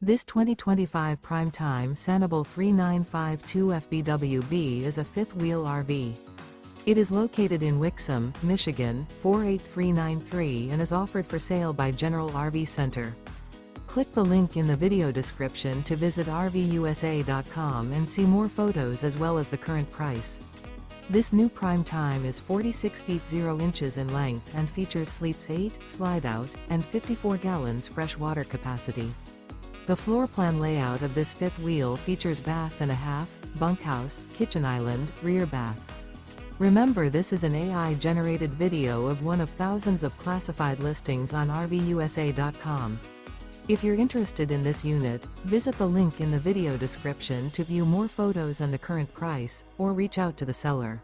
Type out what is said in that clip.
This 2025 Prime Time Sanibel 3952 FBWB is a fifth-wheel RV. It is located in Wixom, Michigan, 48393 and is offered for sale by General RV Center. Click the link in the video description to visit RVUSA.com and see more photos as well as the current price. This new Prime Time is 46 feet 0 inches in length and features sleeps 8, Slideout, and 54 gallons fresh water capacity. The floor plan layout of this fifth wheel features bath and a half, bunkhouse, kitchen island, rear bath. Remember, this is an AI-generated video of one of thousands of classified listings on RVUSA.com. If you're interested in this unit, visit the link in the video description to view more photos and the current price, or reach out to the seller.